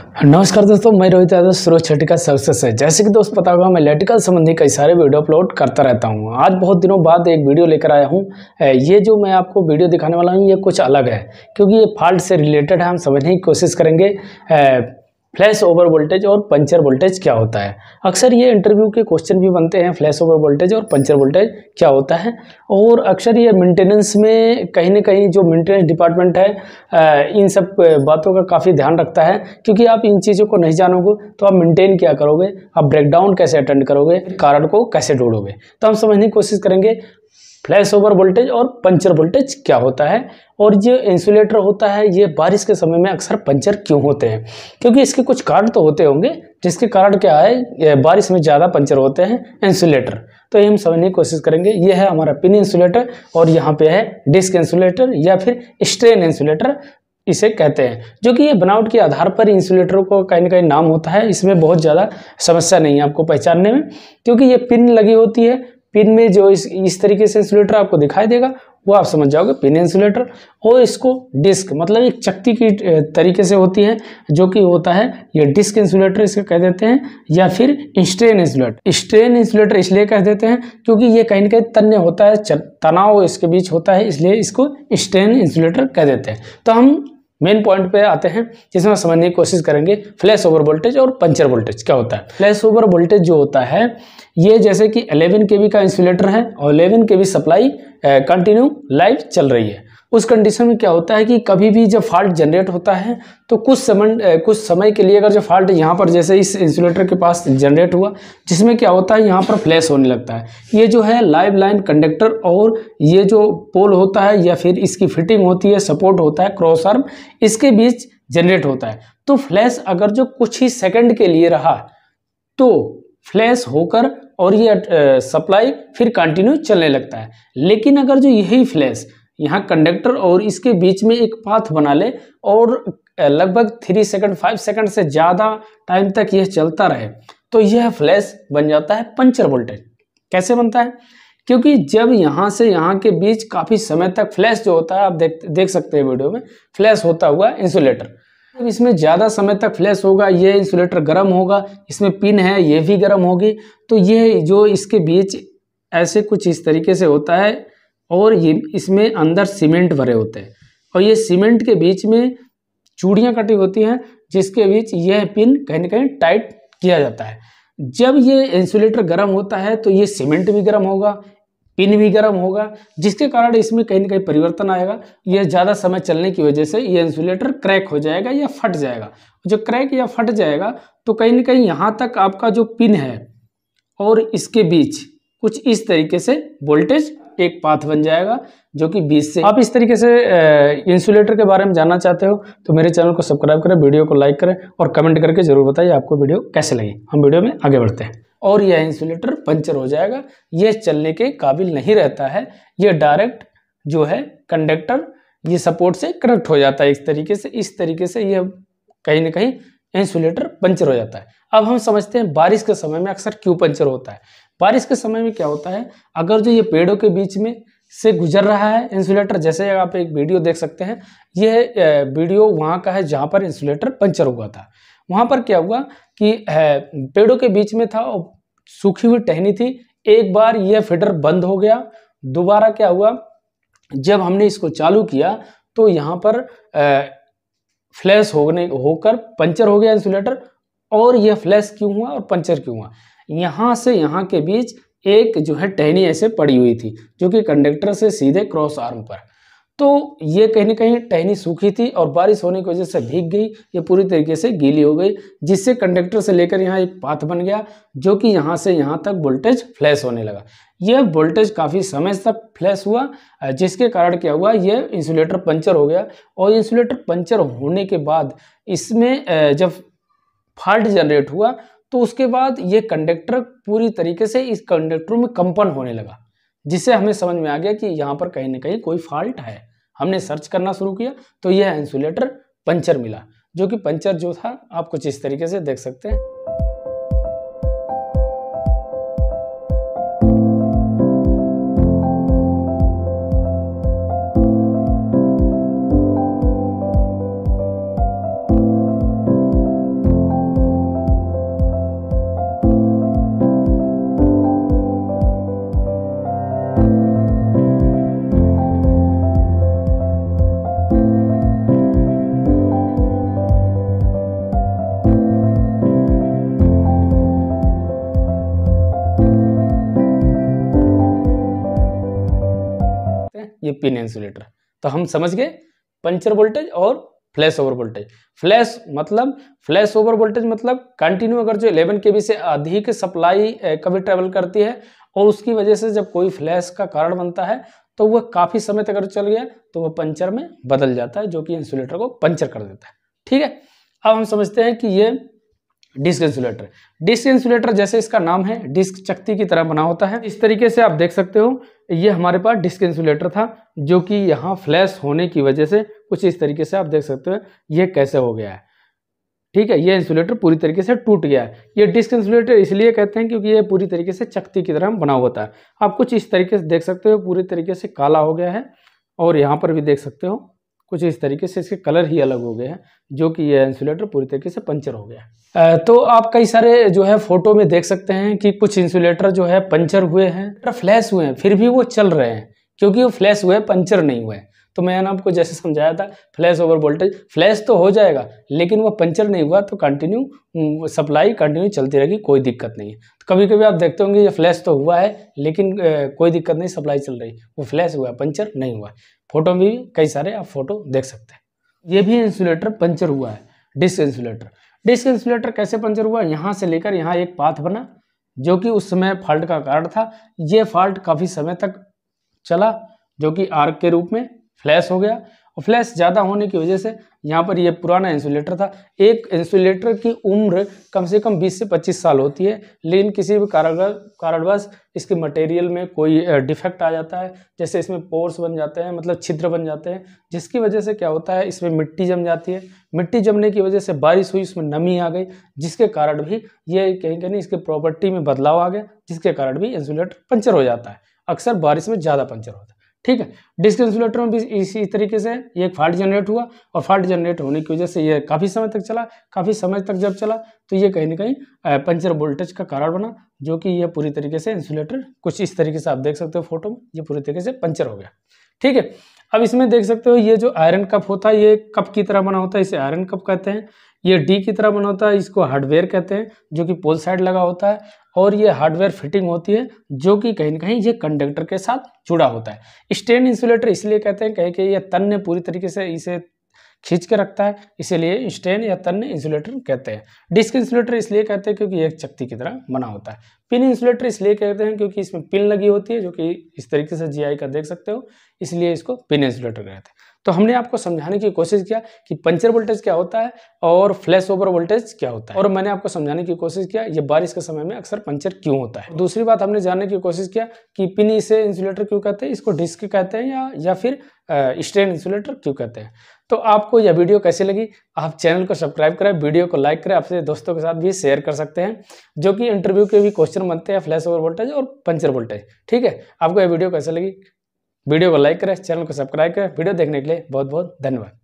नमस्कार दोस्तों, मैं रोहित यादव स्रोत छठी का सक्सेस है। जैसे कि दोस्त पता होगा, मैं इलेक्ट्रिकल संबंधी कई सारे वीडियो अपलोड करता रहता हूं। आज बहुत दिनों बाद एक वीडियो लेकर आया हूं। ये जो मैं आपको वीडियो दिखाने वाला हूं, ये कुछ अलग है क्योंकि ये फॉल्ट से रिलेटेड है। हम समझने की कोशिश करेंगे फ्लैश ओवर वोल्टेज और पंचर वोल्टेज क्या होता है। अक्सर ये इंटरव्यू के क्वेश्चन भी बनते हैं, फ्लैश ओवर वोल्टेज और पंचर वोल्टेज क्या होता है। और अक्सर ये मेंटेनेंस में कहीं ना कहीं जो मेंटेनेंस डिपार्टमेंट है इन सब बातों का काफ़ी ध्यान रखता है, क्योंकि आप इन चीज़ों को नहीं जानोगे तो आप मेंटेन क्या करोगे, आप ब्रेकडाउन कैसे अटेंड करोगे, कारण को कैसे ढूंढोगे। तो हम समझने की कोशिश करेंगे फ्लैश ओवर वोल्टेज और पंचर वोल्टेज क्या होता है। और जो इंसुलेटर होता है, ये बारिश के समय में अक्सर पंचर क्यों होते हैं, क्योंकि इसके कुछ कारण तो होते होंगे जिसके कारण क्या है बारिश में ज़्यादा पंचर होते हैं इंसुलेटर। तो ये हम समझने की कोशिश करेंगे। ये है हमारा पिन इंसुलेटर और यहाँ पे है डिस्क इंसुलेटर या फिर स्ट्रेन इंसुलेटर इसे कहते हैं, जो कि ये बनावट के आधार पर इंसुलेटरों को कहीं ना कहीं नाम होता है। इसमें बहुत ज़्यादा समस्या नहीं है आपको पहचानने में, क्योंकि ये पिन लगी होती है। पिन में जो इस तरीके से इंसुलेटर आपको दिखाई देगा वो आप समझ जाओगे पिन इंसुलेटर। और इसको डिस्क मतलब एक चक्ति की तरीके से होती है, जो कि होता है ये डिस्क इंसुलेटर इसको कह देते हैं, या फिर स्ट्रेन इंसुलेटर। स्ट्रेन इंसुलेटर इसलिए कह देते हैं क्योंकि ये कहीं ना कहीं तन्य होता है, तनाव इसके बीच होता है, इसलिए इसको स्ट्रेन इंसुलेटर कह देते हैं। तो हम मेन पॉइंट पे आते हैं, जिसमें समझने की कोशिश करेंगे फ्लैश ओवर वोल्टेज और पंचर वोल्टेज क्या होता है। फ्लैश ओवर वोल्टेज जो होता है, ये जैसे कि 11 kV का इंसुलेटर है और 11 kV सप्लाई कंटिन्यू लाइव चल रही है। उस कंडीशन में क्या होता है कि कभी भी जब फॉल्ट जनरेट होता है तो कुछ समय के लिए अगर जो फॉल्ट यहाँ पर जैसे इस इंसुलेटर के पास जनरेट हुआ, जिसमें क्या होता है यहाँ पर फ्लैश होने लगता है। ये जो है लाइव लाइन कंडक्टर और ये जो पोल होता है या फिर इसकी फिटिंग होती है, सपोर्ट होता है क्रॉस आर्म, इसके बीच जनरेट होता है। तो फ्लैश अगर जो कुछ ही सेकंड के लिए रहा तो फ्लैश होकर और ये सप्लाई फिर कंटिन्यू चलने लगता है। लेकिन अगर जो यही फ्लैश यहाँ कंडक्टर और इसके बीच में एक पाथ बना ले और लगभग 3 सेकंड 5 सेकंड से ज़्यादा टाइम तक यह चलता रहे, तो यह फ्लैश बन जाता है पंचर वोल्टेज। कैसे बनता है? क्योंकि जब यहाँ से यहाँ के बीच काफ़ी समय तक फ्लैश जो होता है, आप देख सकते हैं वीडियो में, फ्लैश होता हुआ इंसुलेटर, जब इसमें ज़्यादा समय तक फ्लैश होगा, ये इंसुलेटर गर्म होगा, इसमें पिन है ये भी गर्म होगी, तो ये जो इसके बीच ऐसे कुछ इस तरीके से होता है और ये इसमें अंदर सीमेंट भरे होते हैं और ये सीमेंट के बीच में चूड़ियाँ कटी होती हैं, जिसके बीच यह पिन कहीं ना कहीं टाइट किया जाता है। जब ये इंसुलेटर गर्म होता है तो ये सीमेंट भी गर्म होगा, पिन भी गर्म होगा, जिसके कारण इसमें कहीं ना कहीं परिवर्तन आएगा। यह ज़्यादा समय चलने की वजह से ये इंसुलेटर क्रैक हो जाएगा या फट जाएगा। जो क्रैक या फट जाएगा तो कहीं ना कहीं यहाँ तक आपका जो पिन है और इसके बीच कुछ इस तरीके से वोल्टेज एक पाथ बन जाएगा, जो कि 20 से। आप इस तरीके से इंसुलेटर के बारे में जानना चाहते हो तो मेरे चैनल को सब्सक्राइब करें, वीडियो को लाइक करें और कमेंट करके जरूर बताइए आपको वीडियो कैसे लगी। हम वीडियो में आगे बढ़ते हैं। और यह इंसुलेटर पंचर हो जाएगा, यह चलने के काबिल नहीं रहता है, यह डायरेक्ट जो है कंडक्टर ये सपोर्ट से कनेक्ट हो जाता है इस तरीके से यह कहीं ना कहीं इंसुलेटर पंचर हो जाता है। अब हम समझते हैं बारिश के समय में अक्सर क्यों पंचर होता है। बारिश के समय में क्या होता है, अगर जो ये पेड़ों के बीच में से गुजर रहा है इंसुलेटर, जैसे आप एक वीडियो देख सकते हैं, यह वीडियो वहाँ का है जहाँ पर इंसुलेटर पंचर हुआ था। वहाँ पर क्या हुआ कि पेड़ों के बीच में था और सूखी हुई टहनी थी। एक बार यह फीडर बंद हो गया, दोबारा क्या हुआ, जब हमने इसको चालू किया तो यहाँ पर फ्लैश होकर पंचर हो गया इंसुलेटर। और यह फ्लैश क्यों हुआ और पंचर क्यों हुआ? यहाँ से यहाँ के बीच एक जो है टहनी ऐसे पड़ी हुई थी, जो कि कंडक्टर से सीधे क्रॉस आर्म पर। तो ये कहीं ना कहीं टहनी सूखी थी और बारिश होने की वजह से भीग गई, ये पूरी तरीके से गीली हो गई, जिससे कंडक्टर से लेकर यहाँ एक पाथ बन गया, जो कि यहाँ से यहाँ तक वोल्टेज फ्लैश होने लगा। यह वोल्टेज काफ़ी समय तक फ्लैश हुआ, जिसके कारण क्या हुआ, यह इंसुलेटर पंचर हो गया। और इंसुलेटर पंचर होने के बाद इसमें जब फॉल्ट जनरेट हुआ तो उसके बाद ये कंडक्टर पूरी तरीके से इस कंडक्टर में कंपन होने लगा, जिससे हमें समझ में आ गया कि यहाँ पर कहीं ना कहीं कोई फॉल्ट है। हमने सर्च करना शुरू किया तो यह इंसुलेटर पंचर मिला, जो कि पंचर जो था आप कुछ इस तरीके से देख सकते हैं। Pin insulator. तो हम समझ गए पंचर वोल्टेज और flash over voltage. Flash over voltage मतलब कंटिन्यू अगर जो 11 kV से अधिक सप्लाई कभी ट्रेवल करती है और उसकी वजह से जब कोई फ्लैश का कारण बनता है तो वह काफ़ी समय तक अगर चल गया तो वह पंचर में बदल जाता है, जो कि इंसुलेटर को पंचर कर देता है। ठीक है, अब हम समझते हैं कि ये डिस्क इंसुलेटर। डिस्क इंसुलेटर जैसे इसका नाम है, डिस्क चकती की तरह बना होता है। इस तरीके से आप देख सकते हो, ये हमारे पास डिस्क इंसुलेटर था जो कि यहाँ फ्लैश होने की वजह से कुछ इस तरीके से आप देख सकते हो ये कैसे हो गया है। ठीक है, ये इंसुलेटर पूरी तरीके से टूट गया है। ये डिस्क इंसुलेटर इसलिए कहते हैं क्योंकि ये पूरी तरीके से चकती की तरह बना होता है। आप कुछ इस तरीके से देख सकते हो, पूरी तरीके से काला हो गया है और यहाँ पर भी देख सकते हो कुछ इस तरीके से इसके कलर ही अलग हो गए हैं, जो कि ये इंसुलेटर पूरी तरीके से पंचर हो गया है। तो आप कई सारे जो है फोटो में देख सकते हैं कि कुछ इंसुलेटर जो है पंचर हुए हैं, फ्लैश हुए हैं, फिर भी वो चल रहे हैं क्योंकि वो फ्लैश हुए, पंचर नहीं हुए। तो मैंने आपको जैसे समझाया था, फ्लैश ओवर वोल्टेज, फ्लैश तो हो जाएगा लेकिन वो पंचर नहीं हुआ तो कंटिन्यू सप्लाई कंटिन्यू चलती रहेगी, कोई दिक्कत नहीं है। तो कभी कभी आप देखते होंगे ये फ्लैश तो हुआ है लेकिन कोई दिक्कत नहीं, सप्लाई चल रही, वो फ्लैश हुआ, पंचर नहीं हुआ। फोटो में भी कई सारे आप फोटो देख सकते हैं। ये भी इंसुलेटर पंचर हुआ है, डिस्क इंसुलेटर। डिस्क इंसुलेटर कैसे पंचर हुआ? यहाँ से लेकर यहाँ एक पाथ बना जो कि उस समय फॉल्ट का कारण था। ये फॉल्ट काफ़ी समय तक चला जो कि आर्क के रूप में फ्लैश हो गया और फ्लैश ज़्यादा होने की वजह से यहाँ पर ये पुराना इंसुलेटर था। एक इंसुलेटर की उम्र कम से कम 20 से 25 साल होती है, लेकिन किसी भी कारणवश इसके मटेरियल में कोई डिफेक्ट आ जाता है, जैसे इसमें पोर्स बन जाते हैं, मतलब छिद्र बन जाते हैं, जिसकी वजह से क्या होता है इसमें मिट्टी जम जाती है। मिट्टी जमने की वजह से बारिश हुई, उसमें नमी आ गई, जिसके कारण भी ये कहीं कहीं इसके प्रॉपर्टी में बदलाव आ गया, जिसके कारण भी इंसुलेटर पंचर हो जाता है। अक्सर बारिश में ज़्यादा पंचर होता है। ठीक है, डिस्क इंसुलेटर में भी इसी तरीके से ये एक फॉल्ट जनरेट हुआ और फॉल्ट जनरेट होने की वजह से ये काफ़ी समय तक चला। काफ़ी समय तक जब चला तो ये कहीं ना कहीं पंचर वोल्टेज का कारण बना, जो कि ये पूरी तरीके से इंसुलेटर कुछ इस तरीके से आप देख सकते हो फोटो में, ये पूरी तरीके से पंचर हो गया। ठीक है, अब इसमें देख सकते हो ये जो आयरन कप होता है ये कप की तरह बना होता है, इसे आयरन कप कहते हैं। ये डी की तरह बना होता है, इसको हार्डवेयर कहते हैं, जो कि पोल साइड लगा होता है और ये हार्डवेयर फिटिंग होती है जो कि कहीं ना कहीं ये कंडक्टर के साथ जुड़ा होता है। स्टैंड इंसुलेटर इसलिए कहते हैं कहीं ये तन्य पूरी तरीके से इसे खींच के रखता है, इसीलिए स्टैंड या तन्य इंसुलेटर कहते हैं। डिस्क इंसुलेटर इसलिए कहते हैं क्योंकि एक चकती की तरह बना होता है। पिन इंसुलेटर इसलिए कहते हैं क्योंकि इसमें पिन लगी होती है, जो कि इस तरीके से जीआई का देख सकते हो, इसलिए इसको पिन इंसुलेटर कहते हैं। तो हमने आपको समझाने की कोशिश किया कि पंचर वोल्टेज क्या होता है और फ्लैश ओवर वोल्टेज क्या होता है, और मैंने आपको समझाने की कोशिश किया ये बारिश के समय में अक्सर पंचर क्यों होता है। दूसरी बात हमने जानने की कोशिश किया कि पिन इसे इंसुलेटर क्यों कहते हैं, इसको डिस्क कहते हैं या फिर स्टैंड इंसुलेटर क्यों कहते हैं। तो आपको यह वीडियो कैसी लगी? आप चैनल को सब्सक्राइब करें, वीडियो को लाइक करें, अपने दोस्तों के साथ भी शेयर कर सकते हैं, जो कि इंटरव्यू के भी क्वेश्चन बनते हैं फ्लैश ओवर वोल्टेज और पंचर वोल्टेज। ठीक है, आपको यह वीडियो कैसे लगी? वीडियो को लाइक करें, चैनल को सब्सक्राइब करें। वीडियो देखने के लिए बहुत बहुत धन्यवाद।